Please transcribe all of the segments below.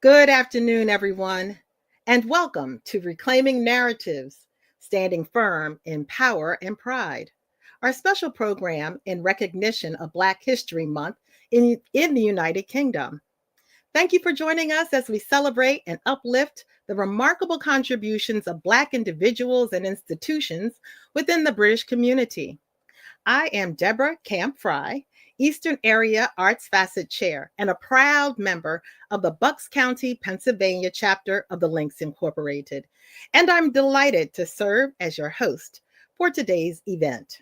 Good afternoon, everyone, and welcome to Reclaiming Narratives, Standing Firm in Power and Pride, our special program in recognition of Black History Month in the United Kingdom. Thank you for joining us as we celebrate and uplift the remarkable contributions of Black individuals and institutions within the British community. I am Deborah Camp Fry, Eastern Area Arts Facet Chair, and a proud member of the Bucks County, Pennsylvania chapter of the Links Incorporated. And I'm delighted to serve as your host for today's event.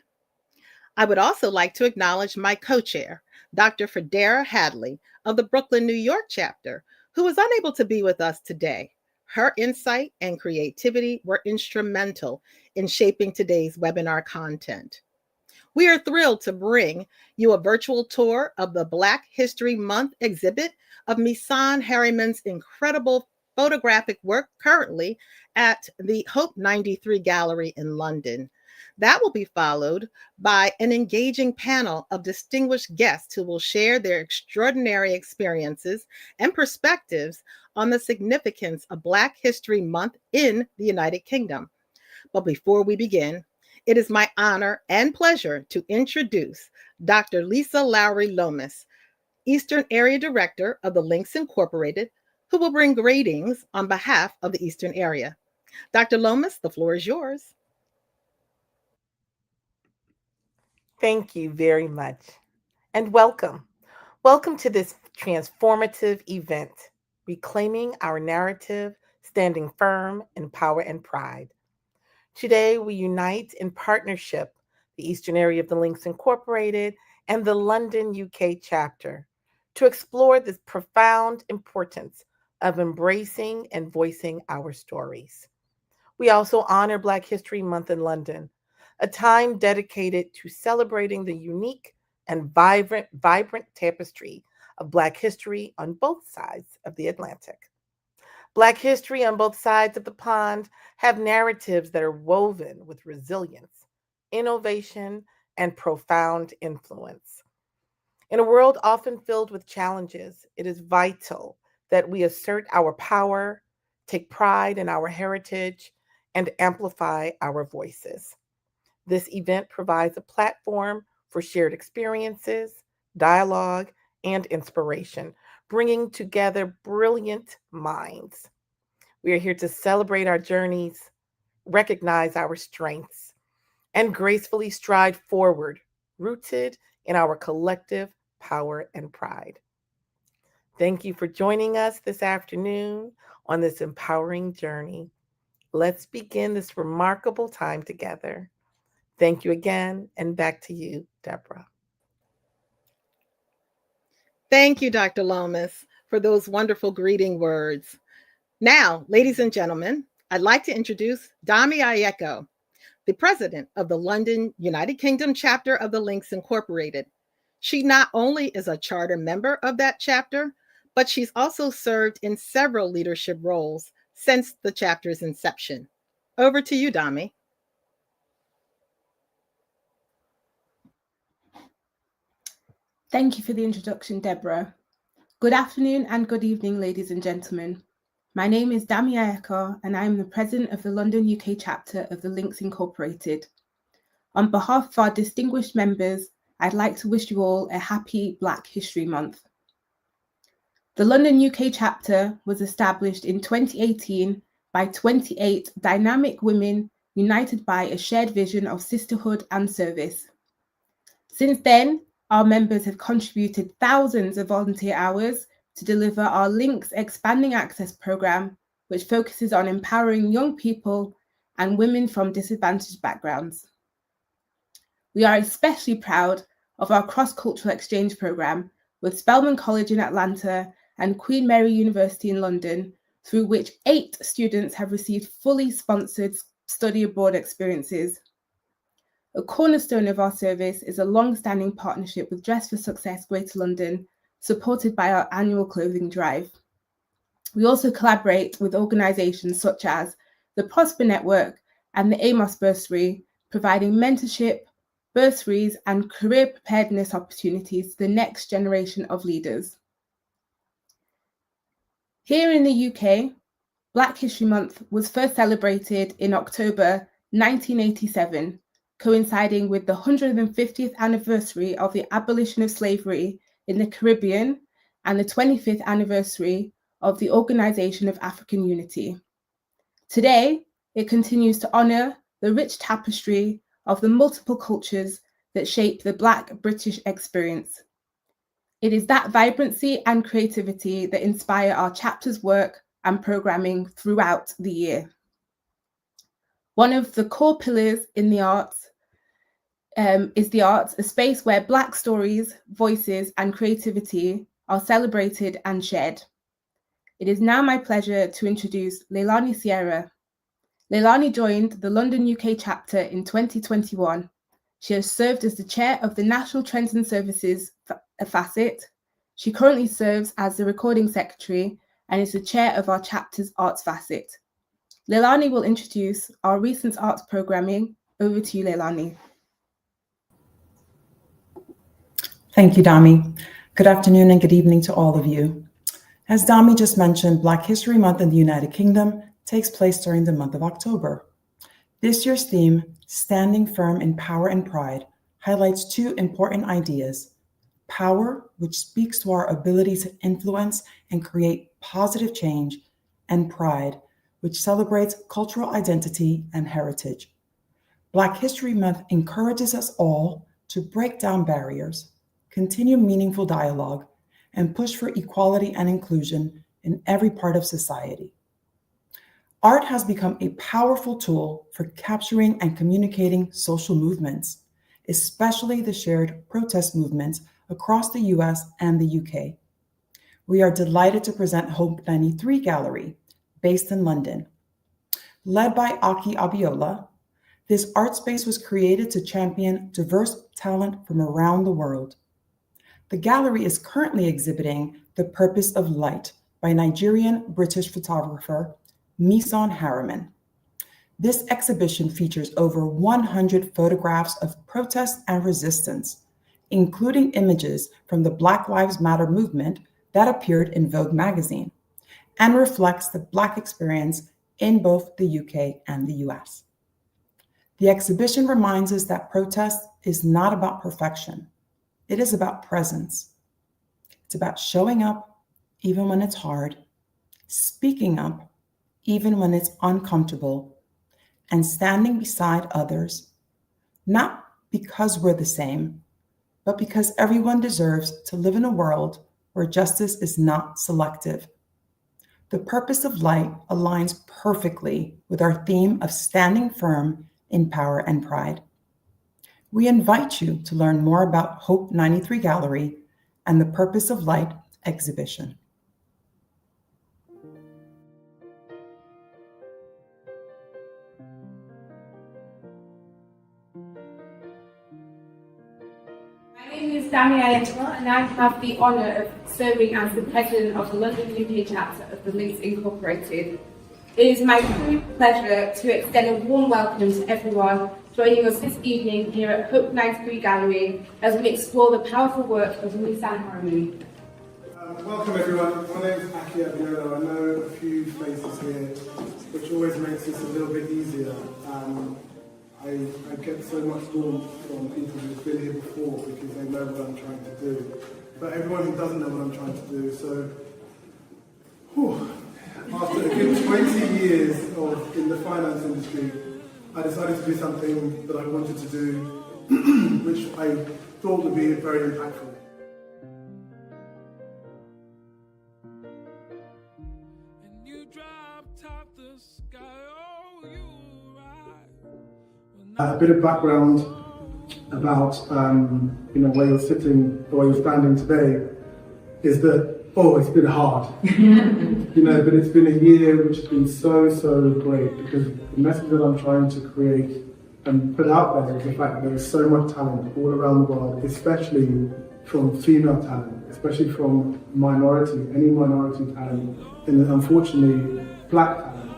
I would also like to acknowledge my co-chair, Dr. Fredera Hadley of the Brooklyn, New York chapter, who was unable to be with us today. Her insight and creativity were instrumental in shaping today's webinar content. We are thrilled to bring you a virtual tour of the Black History Month exhibit of Misan Harriman's incredible photographic work currently at the Hope 93 Gallery in London. That will be followed by an engaging panel of distinguished guests who will share their extraordinary experiences and perspectives on the significance of Black History Month in the United Kingdom. But before we begin, it is my honor and pleasure to introduce Dr. Lisa Lowry Lomas, Eastern Area Director of the Links Incorporated, who will bring greetings on behalf of the Eastern Area. Dr. Lomas, the floor is yours. Thank you very much, and welcome. Welcome to this transformative event, Reclaiming Our Narrative, Standing Firm in Power and Pride. Today, we unite in partnership the Eastern Area of the Links Incorporated and the London, UK chapter to explore the profound importance of embracing and voicing our stories. We also honor Black History Month in London, a time dedicated to celebrating the unique and vibrant tapestry of Black history on both sides of the Atlantic. Black history on both sides of the pond have narratives that are woven with resilience, innovation, and profound influence. In a world often filled with challenges, it is vital that we assert our power, take pride in our heritage, and amplify our voices. This event provides a platform for shared experiences, dialogue, and inspiration, bringing together brilliant minds. We are here to celebrate our journeys, recognize our strengths, and gracefully stride forward, rooted in our collective power and pride. Thank you for joining us this afternoon on this empowering journey. Let's begin this remarkable time together. Thank you again, and back to you, Deborah. Thank you, Dr. Lomas, for those wonderful greeting words. Now, ladies and gentlemen, I'd like to introduce Dami Ayeko, the president of the London, United Kingdom chapter of the Links Incorporated. She not only is a charter member of that chapter, but she's also served in several leadership roles since the chapter's inception. Over to you, Dami. Thank you for the introduction, Deborah. Good afternoon and good evening, ladies and gentlemen. My name is Dami Ayeko, and I am the president of the London, UK chapter of the Links Incorporated. On behalf of our distinguished members, I'd like to wish you all a happy Black History Month. The London, UK chapter was established in 2018 by 28 dynamic women united by a shared vision of sisterhood and service. Since then, our members have contributed thousands of volunteer hours to deliver our Links Expanding Access program, which focuses on empowering young people and women from disadvantaged backgrounds. We are especially proud of our cross-cultural exchange program with Spelman College in Atlanta and Queen Mary University in London, through which 8 students have received fully sponsored study abroad experiences. A cornerstone of our service is a long-standing partnership with Dress for Success Greater London, supported by our annual clothing drive. We also collaborate with organisations such as the Prosper Network and the Amos Bursary, providing mentorship, bursaries, and career preparedness opportunities to the next generation of leaders. Here in the UK, Black History Month was first celebrated in October 1987, coinciding with the 150th anniversary of the abolition of slavery in the Caribbean and the 25th anniversary of the Organization of African Unity. Today, it continues to honor the rich tapestry of the multiple cultures that shape the Black British experience. It is that vibrancy and creativity that inspire our chapter's work and programming throughout the year. One of the core pillars in the arts is the arts, a space where Black stories, voices, and creativity are celebrated and shared. It is now my pleasure to introduce Leilani Sierra. Leilani joined the London UK chapter in 2021. She has served as the chair of the National Trends and Services Facet. She currently serves as the recording secretary and is the chair of our chapter's arts facet. Leilani will introduce our recent arts programming. Over to you, Leilani. Thank you, Dami. Good afternoon and good evening to all of you. As Dami just mentioned, Black History Month in the United Kingdom takes place during the month of October. This year's theme, Standing Firm in Power and Pride, highlights two important ideas: power, which speaks to our ability to influence and create positive change, and pride, which celebrates cultural identity and heritage. Black History Month encourages us all to break down barriers, continue meaningful dialogue, and push for equality and inclusion in every part of society. Art has become a powerful tool for capturing and communicating social movements, especially the shared protest movements across the US and the UK. We are delighted to present Hope 93 Gallery, based in London. Led by Aki Abiola, this art space was created to champion diverse talent from around the world. The gallery is currently exhibiting The Purpose of Light by Nigerian-British photographer Misan Harriman. This exhibition features over 100 photographs of protest and resistance, including images from the Black Lives Matter movement that appeared in Vogue magazine, and reflects the Black experience in both the UK and the US. The exhibition reminds us that protest is not about perfection. It is about presence. It's about showing up even when it's hard, speaking up even when it's uncomfortable, and standing beside others, not because we're the same, but because everyone deserves to live in a world where justice is not selective. The Purpose of Light aligns perfectly with our theme of standing firm in power and pride. We invite you to learn more about Hope 93 Gallery and the Purpose of Light exhibition. My name is Dami Ayetwa, and I have the honour of serving as the president of the London UK chapter of the Links Incorporated. It is my great pleasure to extend a warm welcome to everyone joining us this evening here at Hope 93 Gallery as we explore the powerful work of Misan Harriman. Welcome everyone, my name is Aki Abiola. I know a few faces here, which always makes this a little bit easier. I get so much warmth from people who've been here before because they know what I'm trying to do. But everyone who doesn't know what I'm trying to do, so after a good 20 years in the finance industry, I decided to do something that I wanted to do, which I thought would be very impactful. A bit of background about where you're sitting or where you're standing today is that it's been hard, but it's been a year which has been so great because the message that I'm trying to create and put out there is the fact that there is so much talent all around the world, especially from female talent, especially from any minority talent, and unfortunately Black talent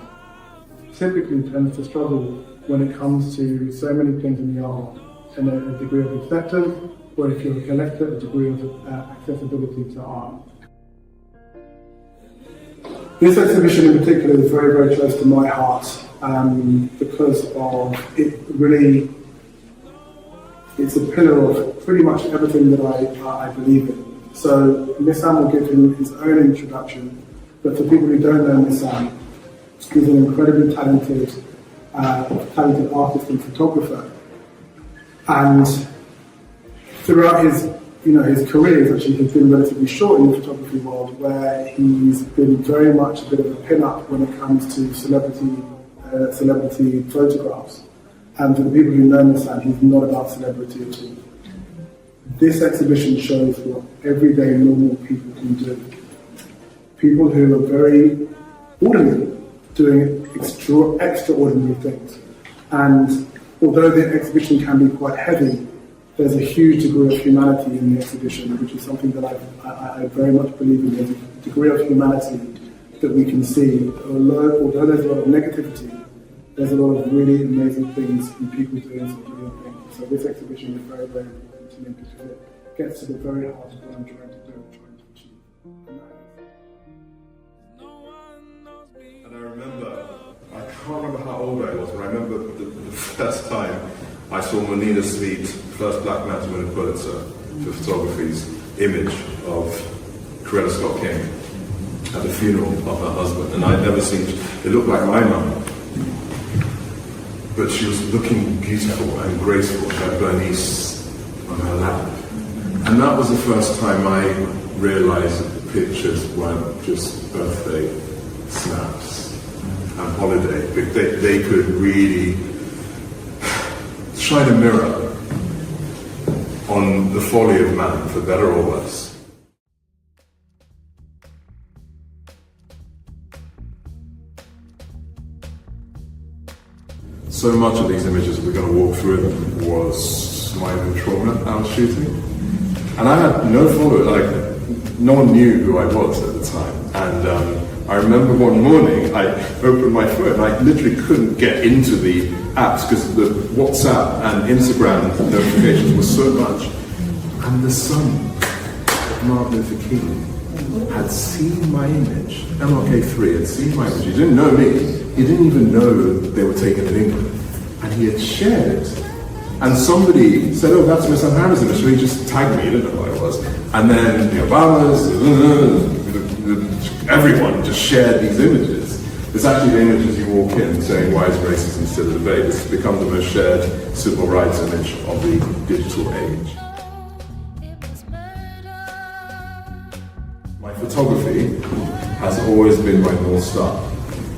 typically tends to struggle when it comes to so many things in the art, and a degree of acceptance, or if you're a collector, a degree of accessibility to art. This exhibition in particular is very, very close to my heart because of it really, it's a pillar of pretty much everything that I believe in. So Nissan will give him his own introduction, but for people who don't know Nissan, he's an incredibly talented artist and photographer. And throughout his career, actually, has been relatively short in the photography world, where he's been very much a bit of a pin-up when it comes to celebrity photographs. And for the people who know Nissan, he's not about celebrity at all. This exhibition shows what everyday normal people can do. People who are very ordinary, doing extraordinary things. And although the exhibition can be quite heavy, there's a huge degree of humanity in the exhibition, which is something that I very much believe in. There's a degree of humanity that we can see. Although there's a lot of negativity, there's a lot of really amazing things and people doing some brilliant things. So this exhibition is very, very important to me because it gets to the very heart of what I'm trying to do and trying to achieve. And I remember, I can't remember how old I was, but I remember the first time I saw Monina Sweet, first black man to win a Pulitzer for photography's image of Coretta Scott King at the funeral of her husband. And I'd never seen, it looked like my mum, but she was looking beautiful and graceful. She had Bernice on her lap. And that was the first time I realized that the pictures weren't just birthday snaps and holiday. They could really shine a mirror on the folly of man, for better or worse. So much of these images, we're going to walk through them, was my own trauma I was shooting. And I had no follower, like, no one knew who I was at the time. And I remember one morning, I opened my phone, and I literally couldn't get into the apps because the WhatsApp and Instagram notifications were so much. And the son of Martin Luther King had seen my image. MLK3 had seen my image. He didn't know me. He didn't even know they were taken in England. And he had shared it. And somebody said, oh, that's Miss Harris image. So he just tagged me. He didn't know who I was. And then the Obamas, everyone just shared these images. It's actually the images you walk in saying, why is racism still a debate? It's become the most shared civil rights image of the digital age. My photography has always been my North Star.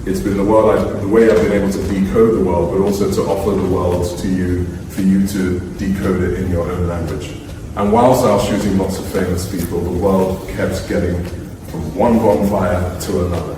It's been the way I've been able to decode the world, but also to offer the world to you, for you to decode it in your own language. And whilst I was shooting lots of famous people, the world kept getting from one bonfire to another.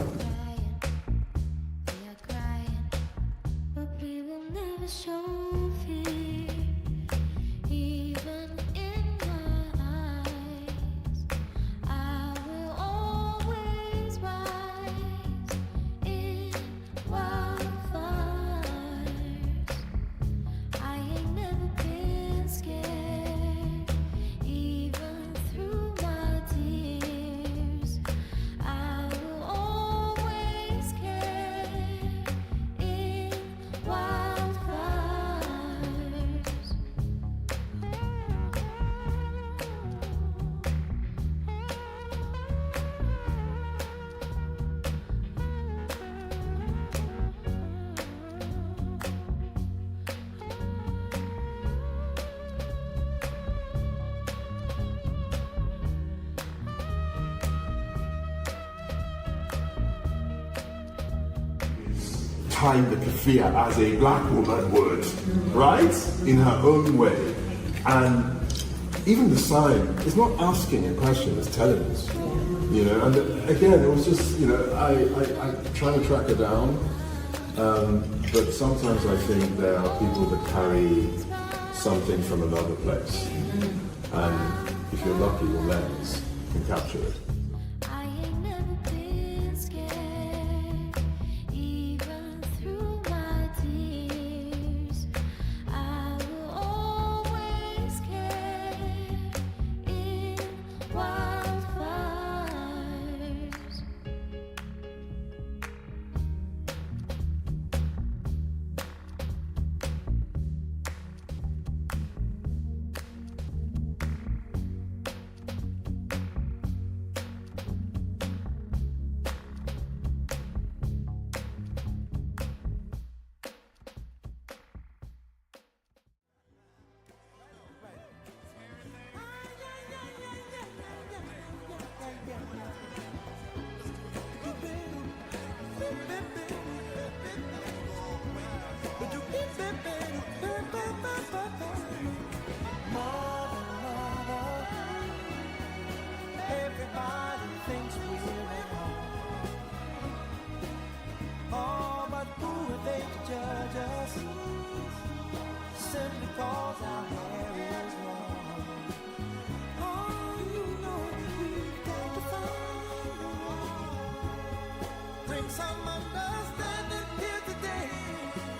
Time the kafia as a black woman would, right? In her own way. And even the sign is not asking a question, it's telling us. You know, and again, it was just, you know, I try to track her down, but sometimes I think there are people that carry something from another place. And if you're lucky, your lens can capture it. 'cause our hair is long. Oh, you know we've got to find a way. Bring some understanding here today.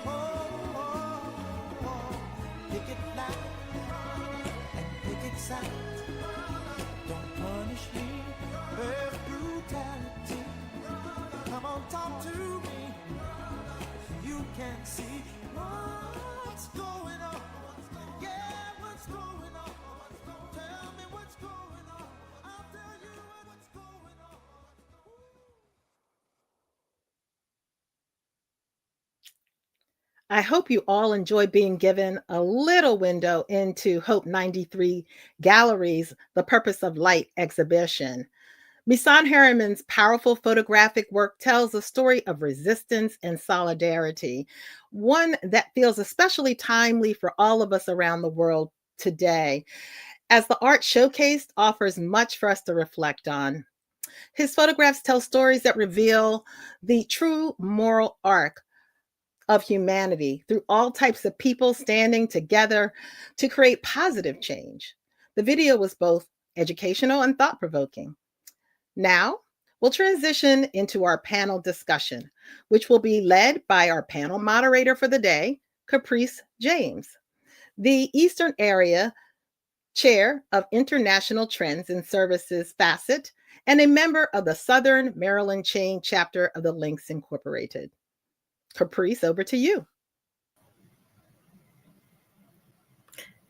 Oh, oh, oh. Pick it loud and pick it sound. Don't punish me with brutality. Come on, talk to me. You can see what's going on. Yeah, what's going on? Tell me what's going on. I'll tell you what's going on. I hope you all enjoy being given a little window into Hope 93 Gallery's The Purpose of Light exhibition. Misan Harriman's powerful photographic work tells a story of resistance and solidarity, one that feels especially timely for all of us around the world today, as the art showcased offers much for us to reflect on. His photographs tell stories that reveal the true moral arc of humanity through all types of people standing together to create positive change. The video was both educational and thought-provoking. Now, we'll transition into our panel discussion, which will be led by our panel moderator for the day, Caprice James, the Eastern Area Chair of International Trends and Services Facet, and a member of the Southern Maryland Chain chapter of the Links Incorporated. Caprice, over to you.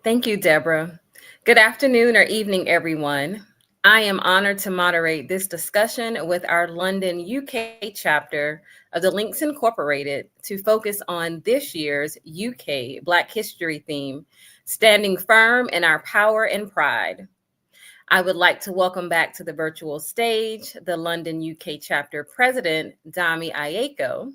Thank you, Deborah. Good afternoon or evening, everyone. I am honored to moderate this discussion with our London, UK chapter of the Links Incorporated to focus on this year's UK Black History theme, Standing Firm in Our Power and Pride. I would like to welcome back to the virtual stage the London, UK chapter president, Dami Ayeko,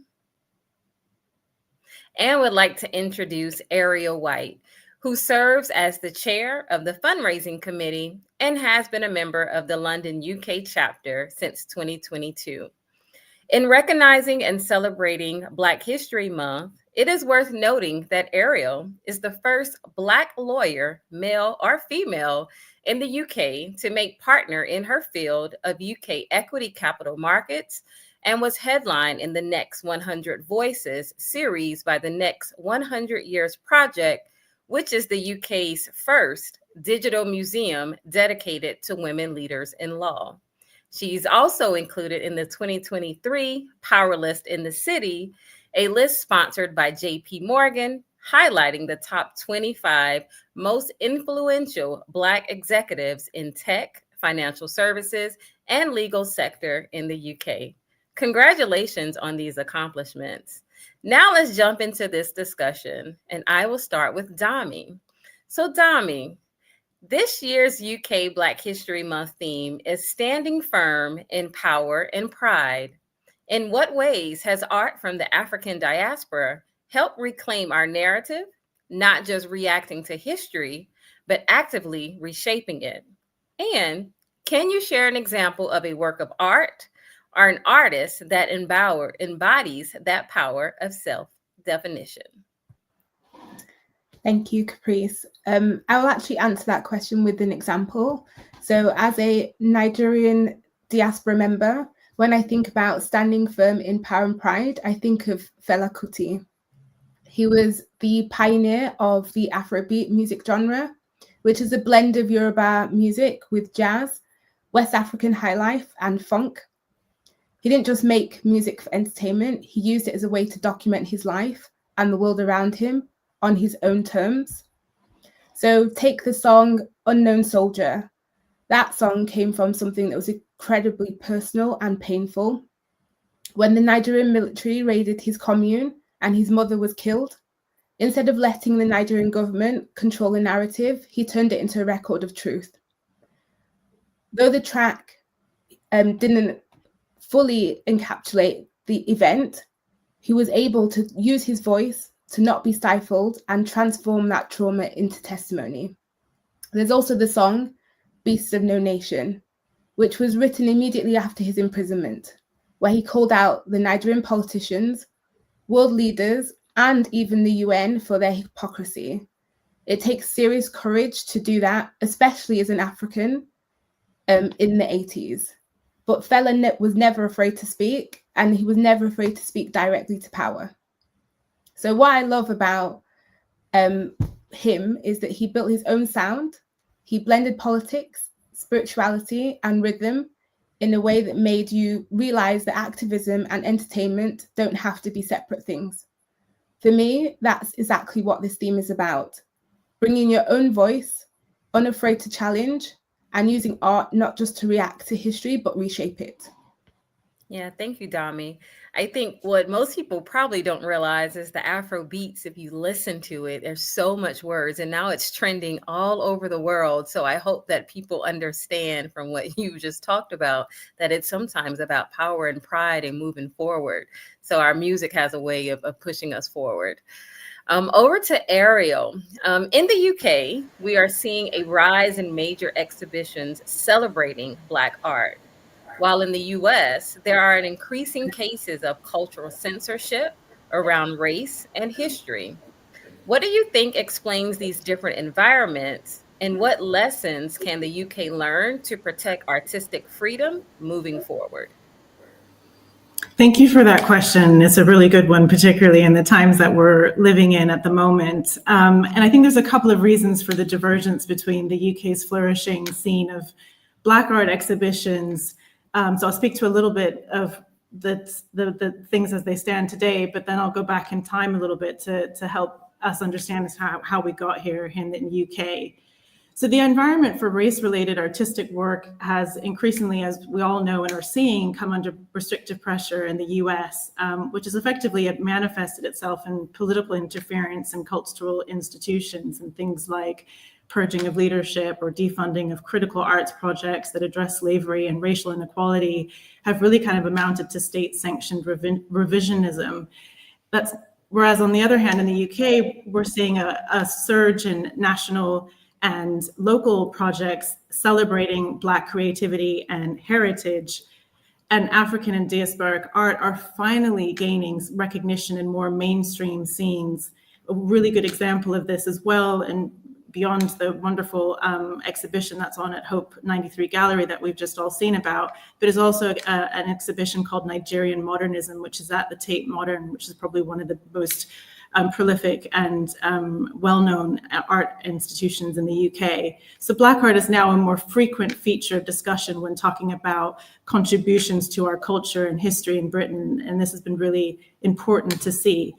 and would like to introduce Ariel White, who serves as the chair of the fundraising committee and has been a member of the London, UK chapter since 2022. In recognizing and celebrating Black History Month, it is worth noting that Ariel is the first Black lawyer, male or female, in the UK to make partner in her field of UK equity capital markets, and was headlined in the Next 100 Voices series by the Next 100 Years Project, which is the UK's first digital museum dedicated to women leaders in law. She's also included in the 2023 Power List in the City, a list sponsored by JP Morgan, highlighting the top 25 most influential Black executives in tech, financial services, and legal sector in the UK. Congratulations on these accomplishments. Now let's jump into this discussion, and I will start with Dami. So Dami, this year's UK Black History Month theme is Standing Firm in Power and Pride. In what ways has art from the African diaspora helped reclaim our narrative, not just reacting to history, but actively reshaping it? And can you share an example of a work of art or an artist that embodies that power of self-definition? Thank you, Caprice. I will actually answer that question with an example. So as a Nigerian diaspora member, when I think about standing firm in power and pride, I think of Fela Kuti. He was the pioneer of the Afrobeat music genre, which is a blend of Yoruba music with jazz, West African highlife, and funk. He didn't just make music for entertainment, he used it as a way to document his life and the world around him on his own terms. So take the song Unknown Soldier. That song came from something that was incredibly personal and painful. When the Nigerian military raided his commune and his mother was killed, instead of letting the Nigerian government control the narrative, he turned it into a record of truth. Though the track didn't fully encapsulate the event, he was able to use his voice to not be stifled and transform that trauma into testimony. There's also the song Beasts of No Nation, which was written immediately after his imprisonment, where he called out the Nigerian politicians, world leaders, and even the UN for their hypocrisy. It takes serious courage to do that, especially as an African in the 80s. But Fela was never afraid to speak, and he was never afraid to speak directly to power. So what I love about him is that he built his own sound. He blended politics, spirituality, and rhythm in a way that made you realize that activism and entertainment don't have to be separate things. For me, that's exactly what this theme is about. Bringing your own voice, unafraid to challenge, and using art not just to react to history, but reshape it. Yeah, thank you, Dami. I think what most people probably don't realize is the Afro beats, if you listen to it, there's so much words, and now it's trending all over the world. So I hope that people understand from what you just talked about, that it's sometimes about power and pride and moving forward. So our music has a way of pushing us forward. Over to Ariel. In the UK, we are seeing a rise in major exhibitions celebrating Black art. While in the US, there are an increasing cases of cultural censorship around race and history. What do you think explains these different environments, and what lessons can the UK learn to protect artistic freedom moving forward? Thank you for that question. It's a really good one, particularly in the times that we're living in at the moment. And I think there's a couple of reasons for the divergence between the UK's flourishing scene of Black art exhibitions. So I'll speak to a little bit of the things as they stand today, but then I'll go back in time a little bit to help us understand how we got here in the UK. So the environment for race-related artistic work has increasingly, as we all know and are seeing, come under restrictive pressure in the US, which has effectively manifested itself in political interference in cultural institutions and things like purging of leadership or defunding of critical arts projects that address slavery and racial inequality have really kind of amounted to state-sanctioned revisionism. Whereas on the other hand, in the UK, we're seeing a surge in national and local projects celebrating Black creativity and heritage, and African and diasporic art are finally gaining recognition in more mainstream scenes. A really good example of this as well, and beyond the wonderful exhibition that's on at Hope 93 Gallery that we've just all seen about, but is also an exhibition called Nigerian Modernism, which is at the Tate Modern, which is probably one of the most prolific and well-known art institutions in the UK. So Black art is now a more frequent feature of discussion when talking about contributions to our culture and history in Britain, and this has been really important to see.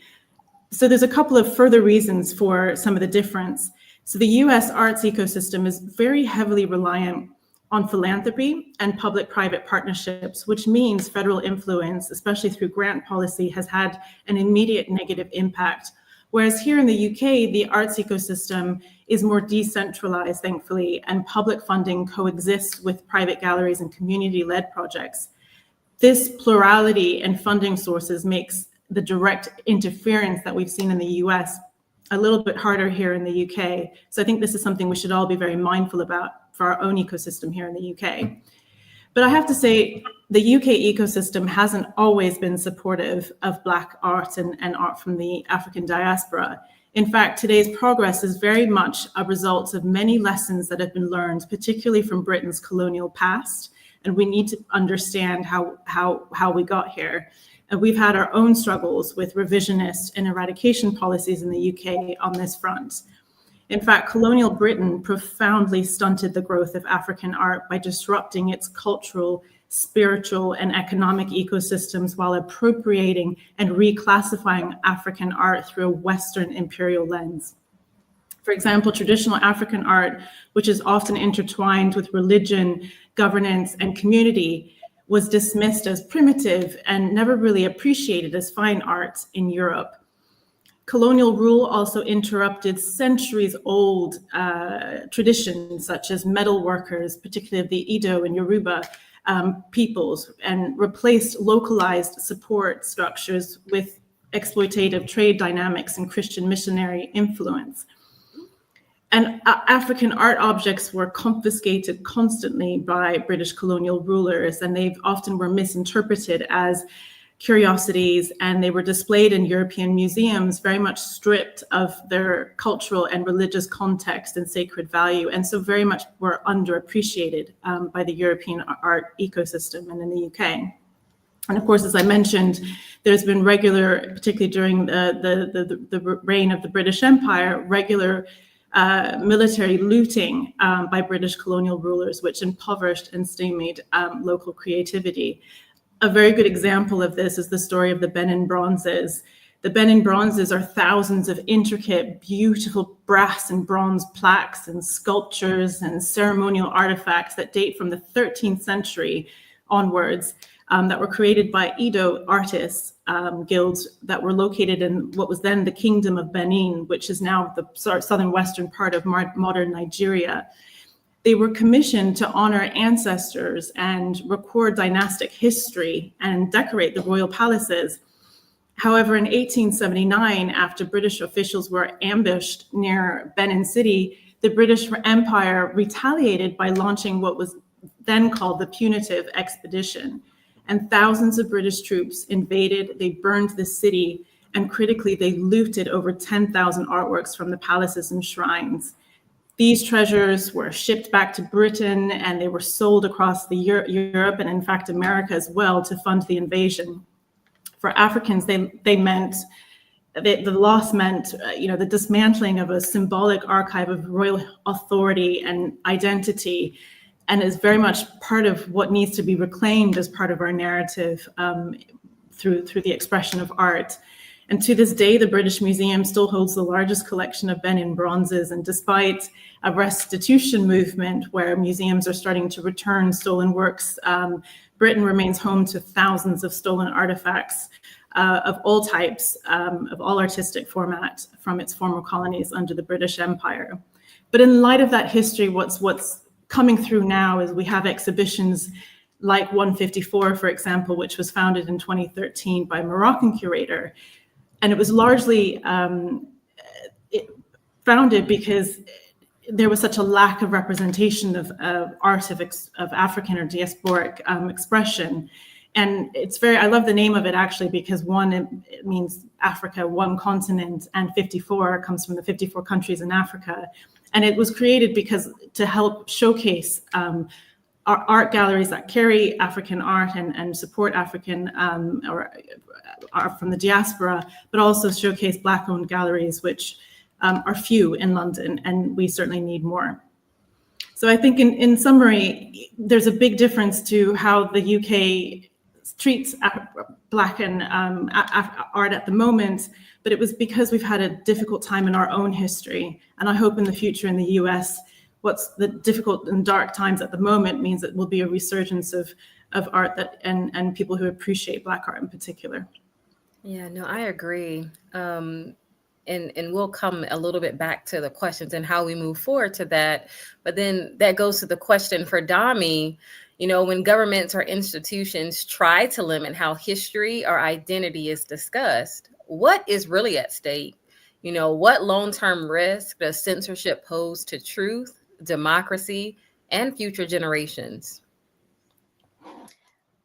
So there's a couple of further reasons for some of the difference. So the US arts ecosystem is very heavily reliant on philanthropy and public-private partnerships, which means federal influence, especially through grant policy, has had an immediate negative impact. Whereas here in the UK, the arts ecosystem is more decentralized, thankfully, and public funding coexists with private galleries and community-led projects. This plurality in funding sources makes the direct interference that we've seen in the US a little bit harder here in the UK. So I think this is something we should all be very mindful about for our own ecosystem here in the UK. But I have to say, the UK ecosystem hasn't always been supportive of Black art and art from the African diaspora. In fact, today's progress is very much a result of many lessons that have been learned, particularly from Britain's colonial past. And we need to understand how we got here. And we've had our own struggles with revisionist and eradication policies in the UK on this front. In fact, colonial Britain profoundly stunted the growth of African art by disrupting its cultural, spiritual, and economic ecosystems while appropriating and reclassifying African art through a Western imperial lens. For example, traditional African art, which is often intertwined with religion, governance, and community, was dismissed as primitive and never really appreciated as fine art in Europe. Colonial rule also interrupted centuries-old traditions such as metal workers, particularly of the Edo and Yoruba peoples, and replaced localized support structures with exploitative trade dynamics and Christian missionary influence. And African art objects were confiscated constantly by British colonial rulers, and they often were misinterpreted as curiosities, and they were displayed in European museums, very much stripped of their cultural and religious context and sacred value, and so very much were underappreciated by the European art ecosystem and in the UK. And of course, as I mentioned, there's been regular, particularly during the reign of the British Empire, regular military looting by British colonial rulers, which impoverished and stymied local creativity. A very good example of this is the story of the Benin bronzes. The Benin bronzes are thousands of intricate, beautiful brass and bronze plaques and sculptures and ceremonial artifacts that date from the 13th century onwards, that were created by Edo artists guilds that were located in what was then the Kingdom of Benin, which is now the southern western part of modern Nigeria. They were commissioned to honor ancestors and record dynastic history and decorate the royal palaces. However, in 1879, after British officials were ambushed near Benin City, the British Empire retaliated by launching what was then called the Punitive Expedition. And thousands of British troops invaded, they burned the city, and critically, they looted over 10,000 artworks from the palaces and shrines. These treasures were shipped back to Britain, and they were sold across Europe and in fact America as well to fund the invasion. For Africans, the loss meant the dismantling of a symbolic archive of royal authority and identity, and is very much part of what needs to be reclaimed as part of our narrative through the expression of art. And to this day, the British Museum still holds the largest collection of Benin bronzes. And despite a restitution movement where museums are starting to return stolen works, Britain remains home to thousands of stolen artifacts of all types, of all artistic format from its former colonies under the British Empire. But in light of that history, what's coming through now is we have exhibitions like 154, for example, which was founded in 2013 by a Moroccan curator. And it was largely founded because there was such a lack of representation of art of African or diasporic expression. And I love the name of it actually, because one, it means Africa, one continent, and 54 comes from the 54 countries in Africa. And it was created to help showcase art galleries that carry African art and support African or art from the diaspora, but also showcase Black-owned galleries, which are few in London, and we certainly need more. So I think in summary, there's a big difference to how the UK treats Black and art at the moment, but it was because we've had a difficult time in our own history. And I hope in the future in the US, what's the difficult and dark times at the moment means that will be a resurgence of art and people who appreciate Black art in particular. Yeah, no, I agree. And we'll come a little bit back to the questions and how we move forward to that. But then that goes to the question for Dami. When governments or institutions try to limit how history or identity is discussed, what is really at stake? What long-term risk does censorship pose to truth, democracy, and future generations?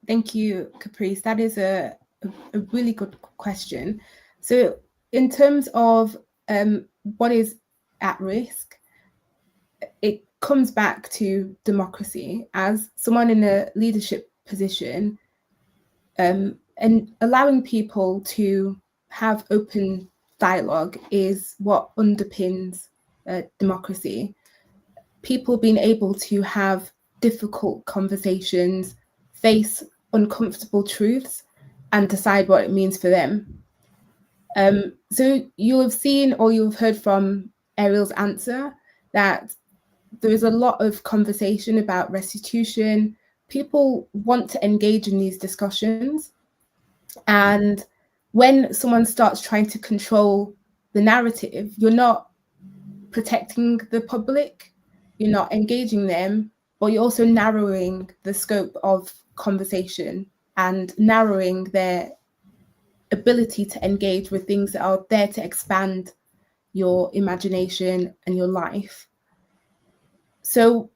Thank you, Caprice. That is a really good question. So in terms of what is at risk, it comes back to democracy. As someone in a leadership position, and allowing people to have open dialogue is what underpins democracy. People being able to have difficult conversations, face uncomfortable truths, and decide what it means for them. So you'll have seen or you'll have heard from Ariel's answer that there is a lot of conversation about restitution. People want to engage in these discussions. And when someone starts trying to control the narrative, you're not protecting the public, you're not engaging them, but you're also narrowing the scope of conversation and narrowing their ability to engage with things that are there to expand your imagination and your life. So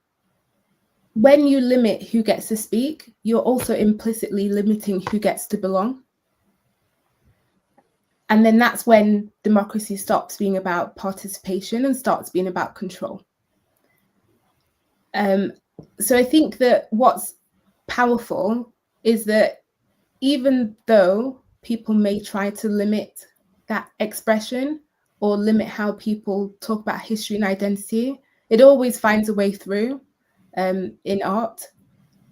when you limit who gets to speak, you're also implicitly limiting who gets to belong. And then that's when democracy stops being about participation and starts being about control. So I think that what's powerful is that even though people may try to limit that expression or limit how people talk about history and identity, it always finds a way through in art.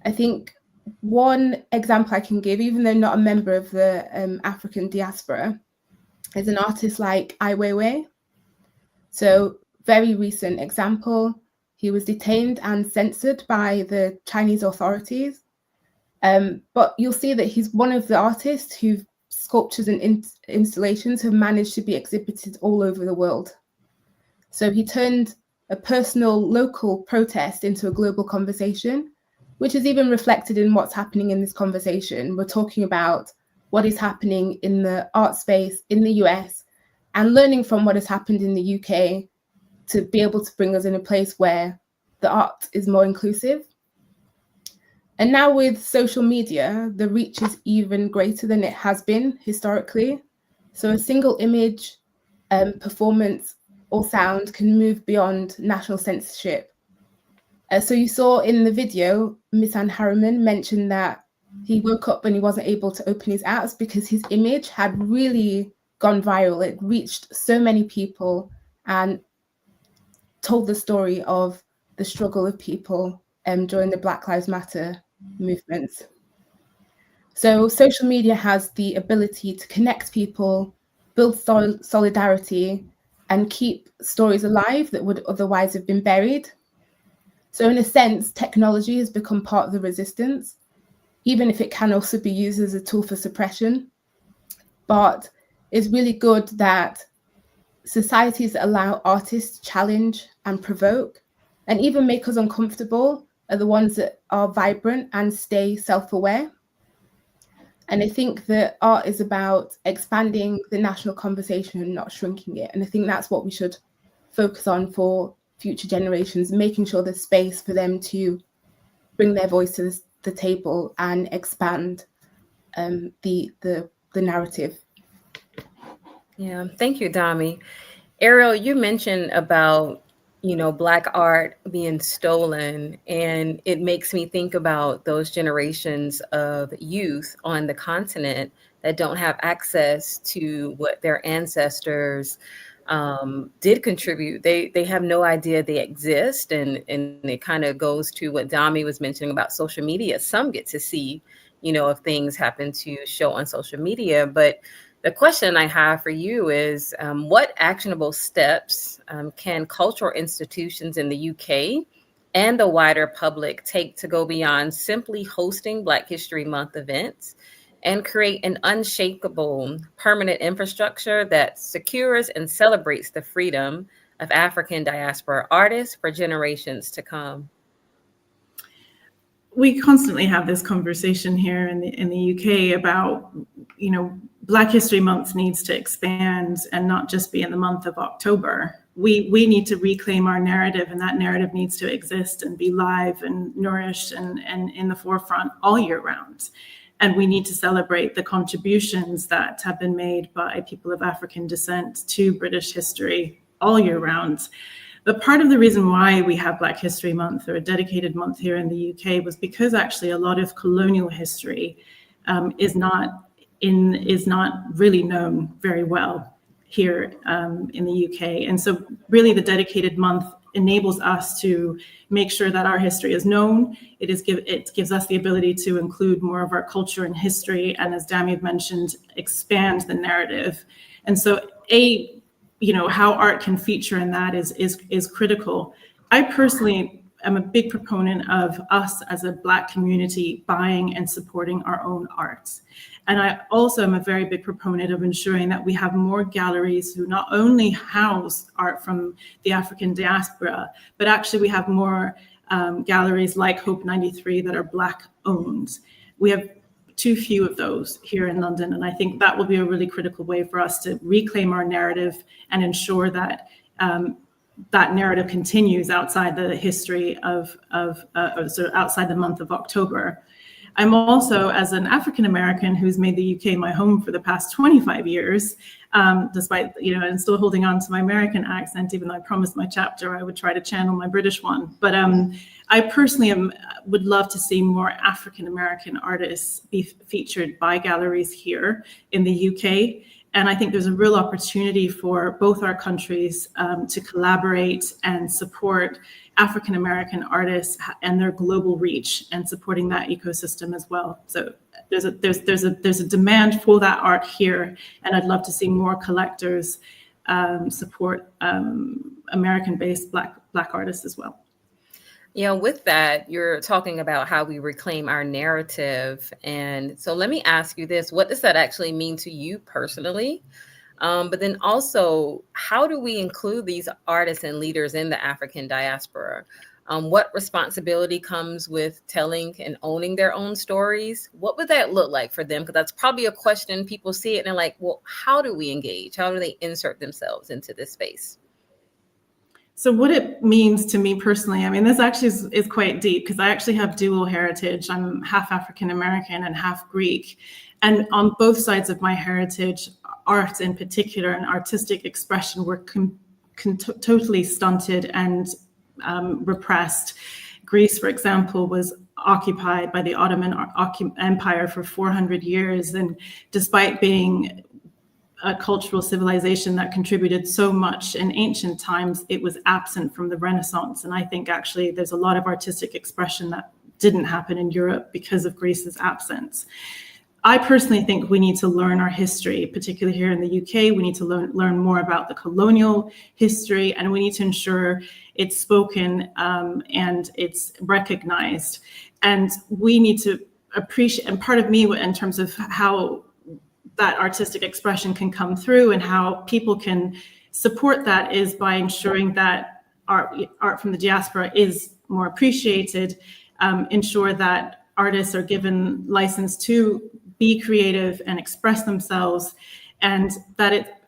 I think one example I can give, even though not a member of the African diaspora, is an artist like Ai Weiwei. So very recent example, he was detained and censored by the Chinese authorities. But you'll see that he's one of the artists whose sculptures and installations have managed to be exhibited all over the world. So he turned a personal local protest into a global conversation, which is even reflected in what's happening in this conversation. We're talking about what is happening in the art space in the US and learning from what has happened in the UK to be able to bring us in a place where the art is more inclusive. And now with social media, the reach is even greater than it has been historically. So a single image, performance, or sound can move beyond national censorship. So you saw in the video, Misan Harriman mentioned that he woke up and he wasn't able to open his apps because his image had really gone viral. It reached so many people and told the story of the struggle of people during the Black Lives Matter movements. So social media has the ability to connect people, build solidarity, and keep stories alive that would otherwise have been buried. So in a sense, technology has become part of the resistance, even if it can also be used as a tool for suppression. But it's really good that societies that allow artists to challenge and provoke and even make us uncomfortable are the ones that are vibrant and stay self-aware. And I think that art is about expanding the national conversation and not shrinking it. And I think that's what we should focus on for future generations, making sure there's space for them to bring their voice to the table and expand the narrative. Yeah, thank you, Dami. Ariel, you mentioned about, Black art being stolen, and it makes me think about those generations of youth on the continent that don't have access to what their ancestors did contribute. They have no idea they exist, and it kind of goes to what Dami was mentioning about social media. Some get to see, if things happen to show on social media, but the question I have for you is, what actionable steps can cultural institutions in the UK and the wider public take to go beyond simply hosting Black History Month events and create an unshakable permanent infrastructure that secures and celebrates the freedom of African diaspora artists for generations to come? We constantly have this conversation here in the UK about, Black History Month needs to expand and not just be in the month of October. We need to reclaim our narrative, and that narrative needs to exist and be live and nourished and in the forefront all year round. And we need to celebrate the contributions that have been made by people of African descent to British history all year round. But part of the reason why we have Black History Month, or a dedicated month here in the UK, was because actually a lot of colonial history is not really known very well here in the UK. And so really the dedicated month enables us to make sure that our history is known. It gives us the ability to include more of our culture and history, and as Dami mentioned, expand the narrative. And so how art can feature in that is critical. I personally am a big proponent of us as a Black community buying and supporting our own arts. And I also am a very big proponent of ensuring that we have more galleries who not only house art from the African diaspora, but actually we have more galleries like Hope 93 that are Black owned. We have too few of those here in London. And I think that will be a really critical way for us to reclaim our narrative and ensure that that narrative continues outside the history of outside the month of October. I'm also, as an African American who's made the UK my home for the past 25 years, despite, and still holding on to my American accent, even though I promised my chapter I would try to channel my British one. But I personally would love to see more African American artists be featured by galleries here in the UK. And I think there's a real opportunity for both our countries to collaborate and support African American artists and their global reach, and supporting that ecosystem as well. So there's a demand for that art here, and I'd love to see more collectors support American-based Black artists as well. With that, you're talking about how we reclaim our narrative. And so let me ask you this: what does that actually mean to you personally? But then also, how do we include these artists and leaders in the African diaspora? What responsibility comes with telling and owning their own stories? What would that look like for them? Because that's probably a question people see it and they're like, well, how do we engage? How do they insert themselves into this space? So what it means to me personally, I mean, this actually is quite deep, because I actually have dual heritage. I'm half African American and half Greek. And on both sides of my heritage, art in particular and artistic expression were totally stunted and repressed. Greece, for example, was occupied by the Ottoman Empire for 400 years. And despite being a cultural civilization that contributed so much in ancient times, it was absent from the Renaissance. And I think actually there's a lot of artistic expression that didn't happen in Europe because of Greece's absence. I personally think we need to learn our history, particularly here in the UK. We need to learn more about the colonial history, and we need to ensure it's spoken and it's recognized. And we need to appreciate, and part of me in terms of how that artistic expression can come through and how people can support that is by ensuring that art from the diaspora is more appreciated, ensure that artists are given license to be creative and express themselves, and that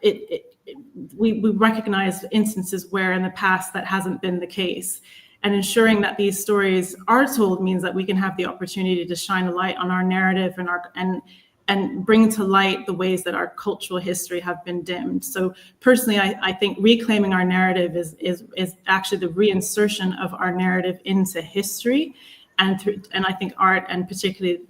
we recognize instances where in the past that hasn't been the case. And ensuring that these stories are told means that we can have the opportunity to shine a light on our narrative and bring to light the ways that our cultural history have been dimmed. So personally, I think reclaiming our narrative is actually the reinsertion of our narrative into history, and I think art, and particularly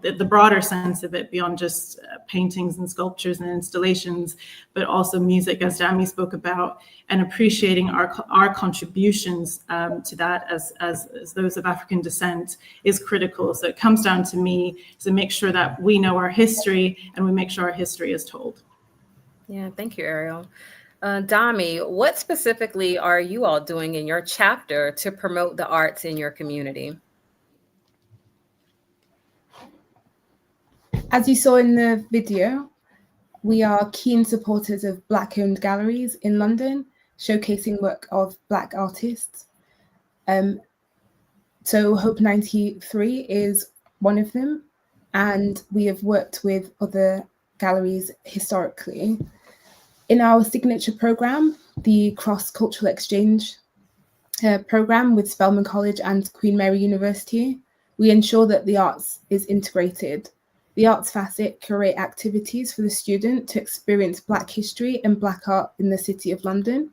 the broader sense of it, beyond just paintings and sculptures and installations, but also music, as Dami spoke about, and appreciating our contributions to that as those of African descent is critical. So it comes down to me to make sure that we know our history and we make sure our history is told. Yeah, thank you, Ariel. Dami, what specifically are you all doing in your chapter to promote the arts in your community? As you saw in the video, we are keen supporters of Black-owned galleries in London, showcasing work of Black artists. So Hope 93 is one of them, and we have worked with other galleries historically. In our signature program, the Cross-Cultural Exchange program with Spelman College and Queen Mary University, we ensure that the arts is integrated. The Arts Facet curate activities for the student to experience Black history and Black art in the City of London.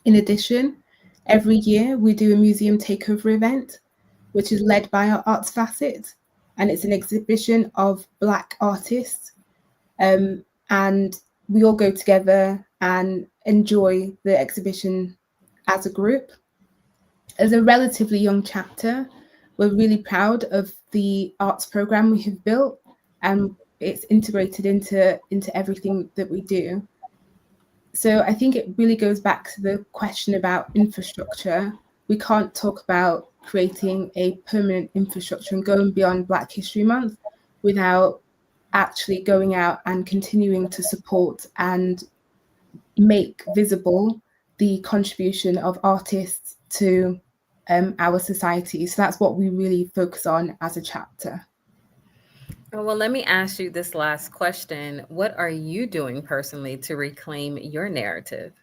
In addition, every year we do a museum takeover event, which is led by our Arts Facet, and it's an exhibition of Black artists. And we all go together and enjoy the exhibition as a group. As a relatively young chapter, we're really proud of the arts program we have built, and it's integrated into everything that we do. So I think it really goes back to the question about infrastructure. We can't talk about creating a permanent infrastructure and going beyond Black History Month without actually going out and continuing to support and make visible the contribution of artists to our society. So that's what we really focus on as a chapter. Well, let me ask you this last question. What are you doing personally to reclaim your narrative?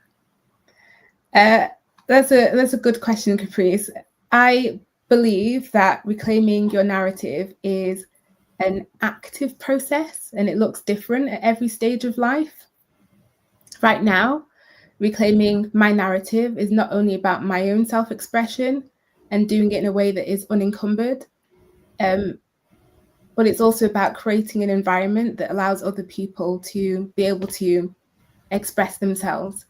That's a good question, Caprice. I believe that reclaiming your narrative is an active process and it looks different at every stage of life. Right now, reclaiming my narrative is not only about my own self-expression and doing it in a way that is unencumbered, but it's also about creating an environment that allows other people to be able to express themselves.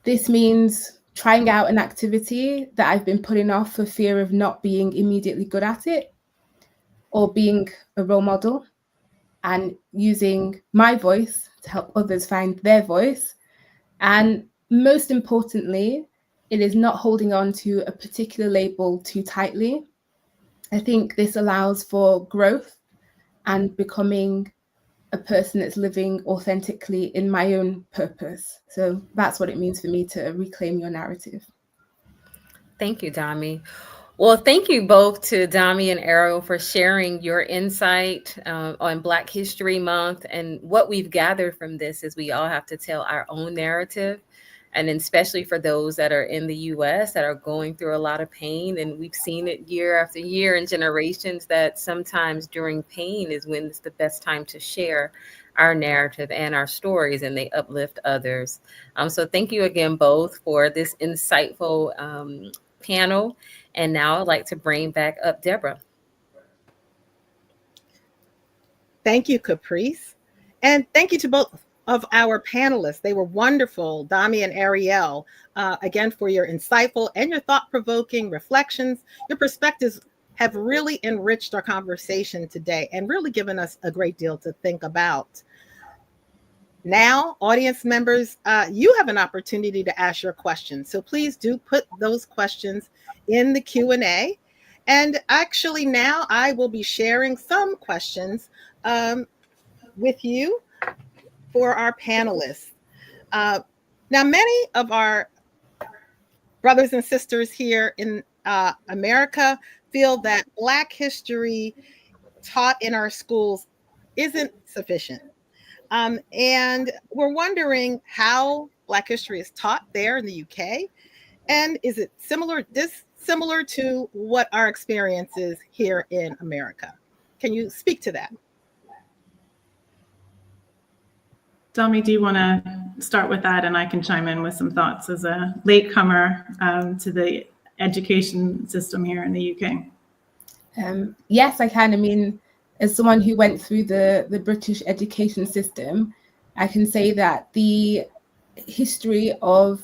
This means trying out an activity that I've been putting off for fear of not being immediately good at it, or being a role model and using my voice to help others find their voice. And most importantly, it is not holding on to a particular label too tightly. I think this allows for growth and becoming a person that's living authentically in my own purpose. So that's what it means for me to reclaim your narrative. Thank you, Dami. Well, thank you both to Dami and Ariel for sharing your insight on Black History Month. And what we've gathered from this is we all have to tell our own narrative. And especially for those that are in the US that are going through a lot of pain. And we've seen it year after year in generations that sometimes during pain is when it's the best time to share our narrative and our stories, and they uplift others. So thank you again both for this insightful panel. And now I'd like to bring back up Deborah. Thank you, Caprice. And thank you to both of our panelists. They were wonderful, Dami and Ariel, again, for your insightful and your thought-provoking reflections. Your perspectives have really enriched our conversation today and really given us a great deal to think about. Now, audience members, you have an opportunity to ask your questions. So please do put those questions in the Q&A. And actually now I will be sharing some questions with you for our panelists. Now, many of our brothers and sisters here in America feel that Black history taught in our schools isn't sufficient. And we're wondering how Black history is taught there in the UK, and is it similar to what our experience is here in America? Can you speak to that? Dami, do you want to start with that, and I can chime in with some thoughts as a latecomer to the education system here in the UK? Yes, I can. I mean, as someone who went through the British education system, I can say that the history of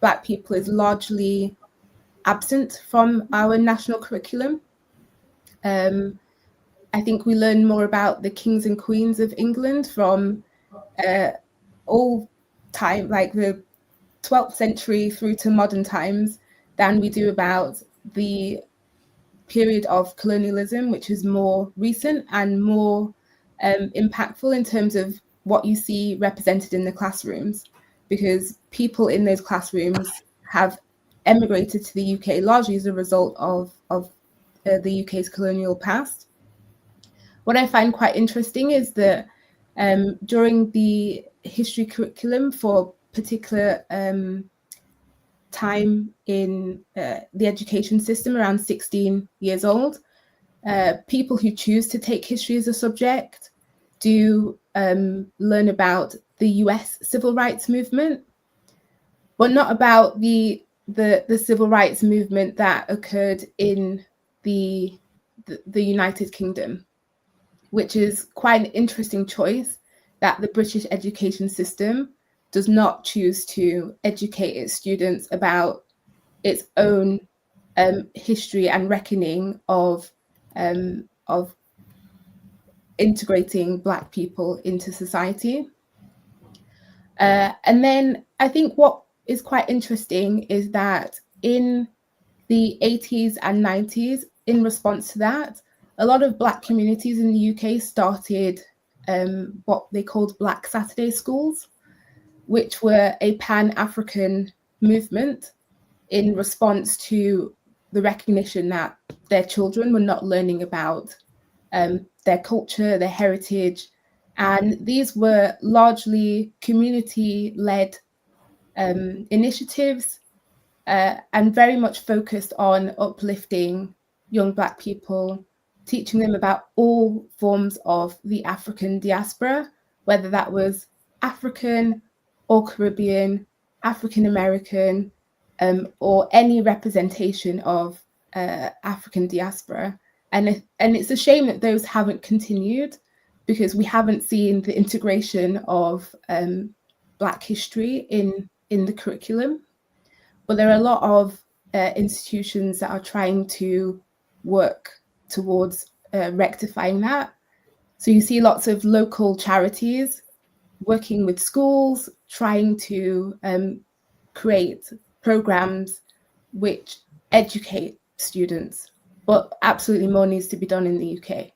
Black people is largely absent from our national curriculum. I think we learn more about the kings and queens of England from all time, like the 12th century through to modern times, than we do about the period of colonialism, which is more recent and more impactful in terms of what you see represented in the classrooms, because people in those classrooms have emigrated to the UK largely as a result of the UK's colonial past. What I find quite interesting is that during the history curriculum for particular time in the education system, around 16 years old, people who choose to take history as a subject do learn about the US civil rights movement, but not about the civil rights movement that occurred in the United Kingdom, which is quite an interesting choice, that the British education system does not choose to educate its students about its own history and reckoning of integrating Black people into society. And then I think what is quite interesting is that in the 80s and 90s, in response to that, a lot of Black communities in the UK started what they called Black Saturday schools, which were a Pan-African movement in response to the recognition that their children were not learning about their culture, their heritage. And these were largely community-led initiatives and very much focused on uplifting young Black people, teaching them about all forms of the African diaspora, whether that was African or Caribbean, African American, or any representation of African diaspora. And it's a shame that those haven't continued, because we haven't seen the integration of Black history in the curriculum. But there are a lot of institutions that are trying to work towards rectifying that. So you see lots of local charities working with schools, trying to create programs which educate students. But absolutely more needs to be done in the UK.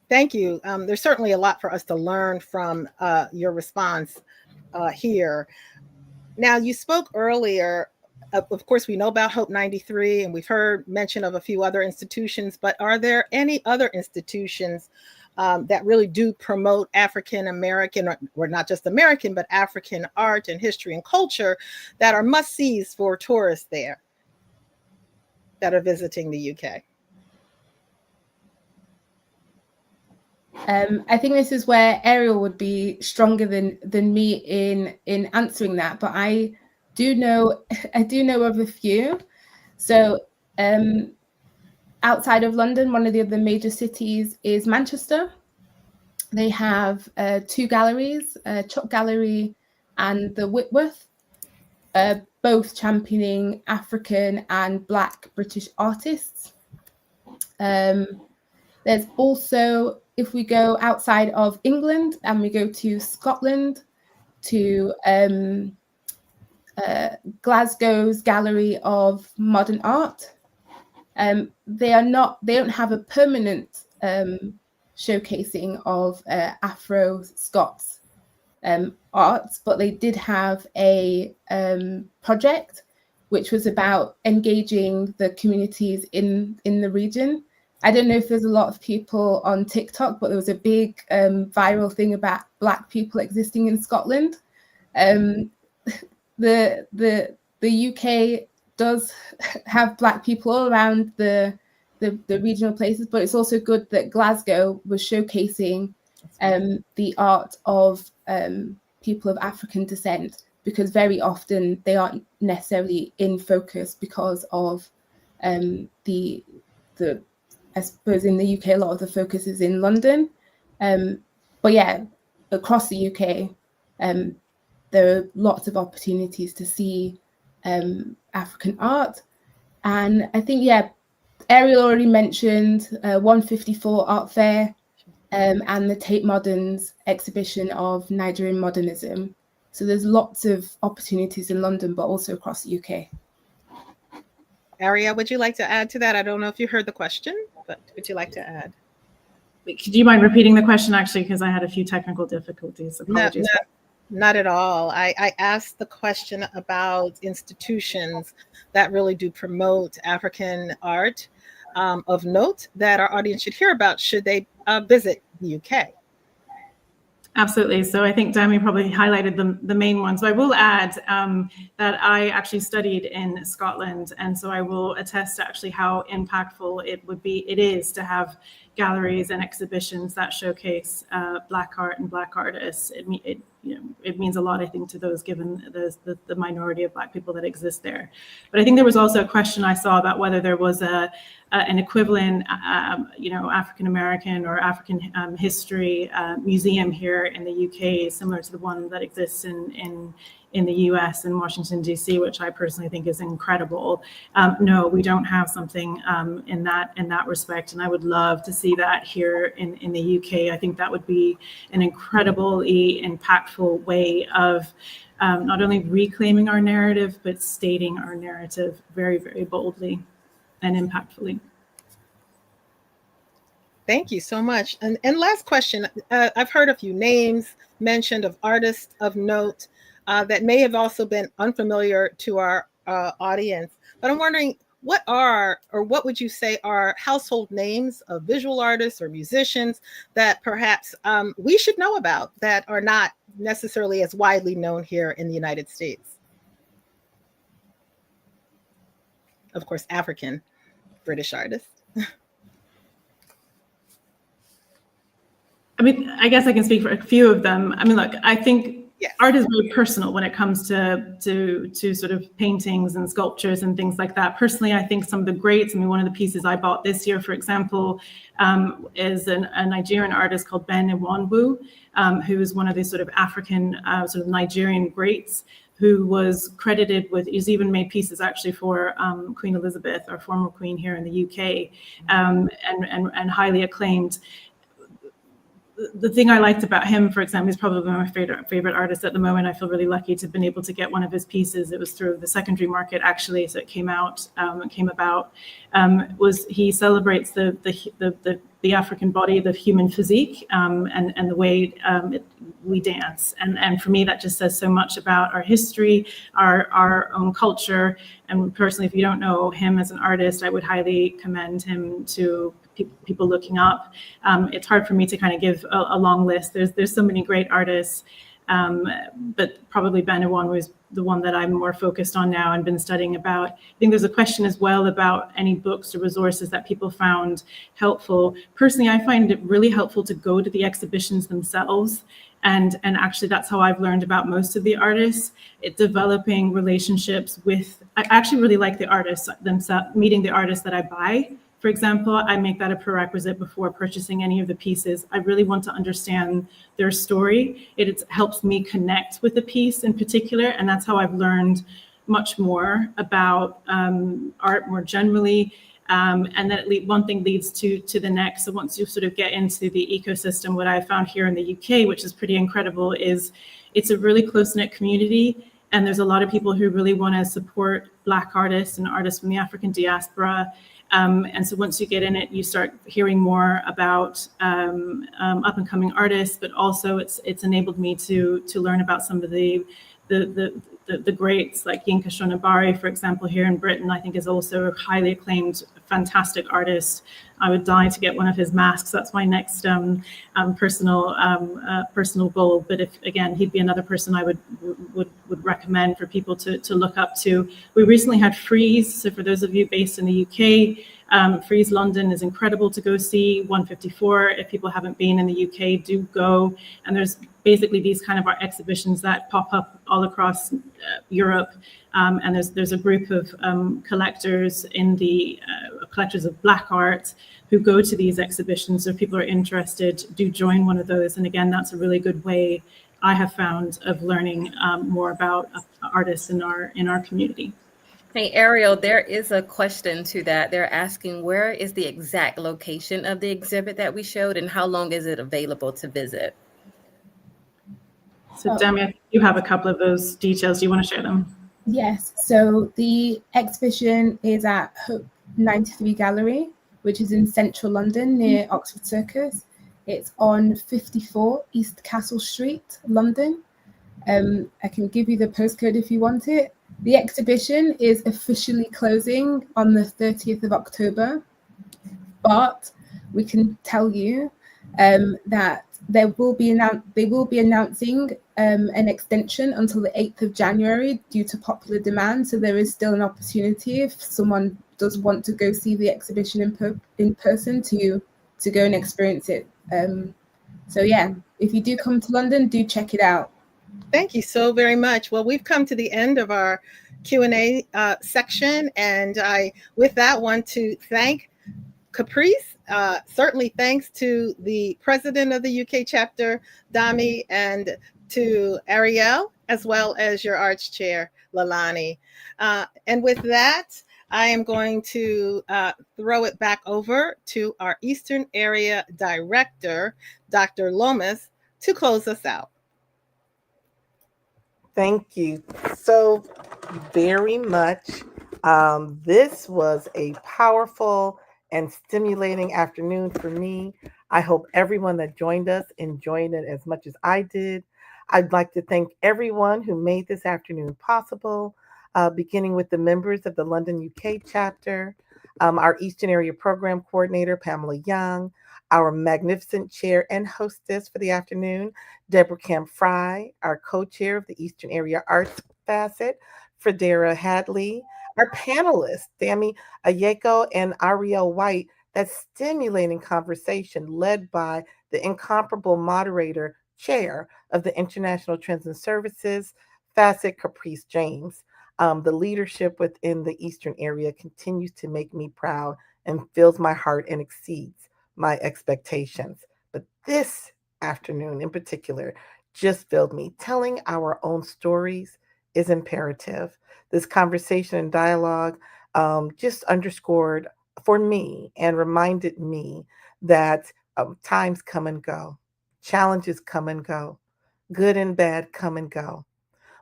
Thank you. There's certainly a lot for us to learn from your response here. Now, you spoke earlier, of course, we know about Hope 93, and we've heard mention of a few other institutions, but are there any other institutions that really do promote African American, or not just American, but African art and history and culture that are must-sees for tourists there that are visiting the UK? I think this is where Ariel would be stronger than me in answering that, but I do know of a few. So outside of London, one of the other major cities is Manchester. They have 2 galleries, Chuck Gallery and the Whitworth, both championing African and Black British artists. There's also, if we go outside of England and we go to Scotland, to Glasgow's Gallery of Modern Art, they don't have a permanent showcasing of Afro-Scots arts, but they did have a project which was about engaging the communities in the region. I don't know if there's a lot of people on TikTok, but there was a big viral thing about Black people existing in Scotland. The UK does have Black people all around the regional places, but it's also good that Glasgow was showcasing the art of people of African descent, because very often they aren't necessarily in focus because of the I suppose in the UK, a lot of the focus is in London. But yeah, across the UK, there are lots of opportunities to see African art. And I think, yeah, Ariel already mentioned 154 Art Fair and the Tate Moderns exhibition of Nigerian modernism. So there's lots of opportunities in London, but also across the UK. Aria, would you like to add to that? I don't know if you heard the question, but would you like to add? Wait, could you mind repeating the question, actually, because I had a few technical difficulties. Apologies. Not at all. I asked the question about institutions that really do promote African art of note that our audience should hear about should they visit the UK. Absolutely. So I think Dami probably highlighted the main one. So I will add that I actually studied in Scotland, and so I will attest to actually how impactful it is to have galleries and exhibitions that showcase Black art and Black artists. It means a lot, I think, to those, given the minority of Black people that exist there. But I think there was also a question I saw about whether there was an equivalent, African American or African history museum here in the UK, similar to the one that exists in the US in Washington, D.C., which I personally think is incredible. No, we don't have something in that respect, and I would love to see that here in the UK. I think that would be an incredibly impactful way of not only reclaiming our narrative, but stating our narrative very, very boldly and impactfully. Thank you so much. And last question, I've heard a few names mentioned of artists of note that may have also been unfamiliar to our audience, but I'm wondering, what are, or what would you say are household names of visual artists or musicians that perhaps we should know about that are not necessarily as widely known here in the United States? Of course, African British artists. I mean, I guess I can speak for a few of them. I mean, look, I think Yes. art is very personal when it comes to sort of paintings and sculptures and things like that. Personally, I think some of the greats, I mean, one of the pieces I bought this year, for example, is a Nigerian artist called Ben Iwanwu, who is one of these sort of African, sort of Nigerian greats, who was credited with, he's even made pieces actually for Queen Elizabeth, our former queen here in the UK, and highly acclaimed. The thing I liked about him, for example, is probably my favorite artist at the moment. I feel really lucky to have been able to get one of his pieces. It was through the secondary market, actually, so it came out, came about. Was he celebrates the African body, the human physique, and the way we dance. And for me, that just says so much about our history, our own culture. And personally, if you don't know him as an artist, I would highly commend him to people looking up. It's hard for me to kind of give a long list. There's so many great artists, but probably Ben Iwanwu was the one that I'm more focused on now and been studying about. I think there's a question as well about any books or resources that people found helpful. Personally, I find it really helpful to go to the exhibitions themselves. And actually, that's how I've learned about most of the artists. It's developing relationships with, I actually really like the artists themselves, meeting the artists that I buy. For example, I make that a prerequisite before purchasing any of the pieces. I really want to understand their story. It helps me connect with the piece in particular, and that's how I've learned much more about art more generally. And then one thing leads to the next. So once you sort of get into the ecosystem, what I found here in the UK, which is pretty incredible, is it's a really close-knit community. And there's a lot of people who really want to support Black artists and artists from the African diaspora. And so once you get in it, you start hearing more about up and coming artists, but also it's enabled me to learn about some of the greats like Yinka Shonibari, for example, here in Britain. I think is also a highly acclaimed, fantastic artist. I would die to get one of his masks. That's my next personal goal. But if again, he'd be another person I would recommend for people to look up to. We recently had Frieze. So for those of you based in the UK, Frieze London is incredible to go see. 154. If people haven't been in the UK, do go. And there's basically these kind of art exhibitions that pop up all across Europe. And there's a group of collectors in the collectors of Black art who go to these exhibitions. So if people are interested, do join one of those. And again, that's a really good way I have found of learning more about artists in our community. Hey, Ariel, there is a question to that. They're asking, where is the exact location of the exhibit that we showed and how long is it available to visit? So Demi, you have a couple of those details. Do you want to share them? Yes, so the exhibition is at Hope 93 Gallery, which is in central London near Oxford Circus. It's on 54 East Castle Street, London. I can give you the postcode if you want it. The exhibition is officially closing on the 30th of October, but we can tell you that they will be announcing an extension until the 8th of January due to popular demand. So there is still an opportunity if someone does want to go see the exhibition in person to go and experience it. So yeah, if you do come to London, do check it out. Thank you so very much. Well, we've come to the end of our Q&A section, and I, with that, want to thank Caprice. Certainly thanks to the president of the UK chapter, Dami, and to Ariel, as well as your arts chair, Lalani. And with that, I am going to throw it back over to our Eastern Area Director, Dr. Lomas, to close us out. Thank you so very much. This was a powerful and stimulating afternoon for me. I hope everyone that joined us enjoyed it as much as I did. I'd like to thank everyone who made this afternoon possible. beginning with the members of the London, UK chapter, our Eastern Area Program Coordinator, Pamela Young, our magnificent chair and hostess for the afternoon, Deborah Camp Fry, our co-chair of the Eastern Area Arts Facet, Fredera Hadley, our panelists, Dami Ayeko and Ariel White, that stimulating conversation led by the incomparable moderator, chair of the International Trends and Services Facet, Caprice James. The leadership within the Eastern area continues to make me proud and fills my heart and exceeds my expectations. But this afternoon in particular just filled me. Telling our own stories is imperative. This conversation and dialogue just underscored for me and reminded me that times come and go, challenges come and go, good and bad come and go.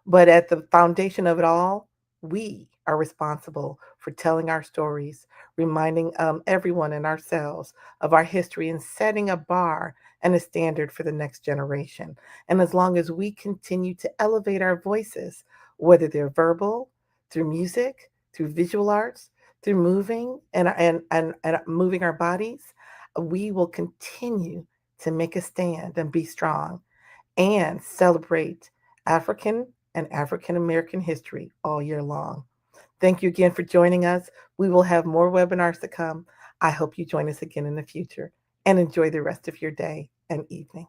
But at the foundation of it all, we are responsible for telling our stories, reminding everyone and ourselves of our history and setting a bar and a standard for the next generation. And as long as we continue to elevate our voices, whether they're verbal, through music, through visual arts, through moving and moving our bodies, we will continue to make a stand and be strong and celebrate African and African American history all year long. Thank you again for joining us. We will have more webinars to come. I hope you join us again in the future and enjoy the rest of your day and evening.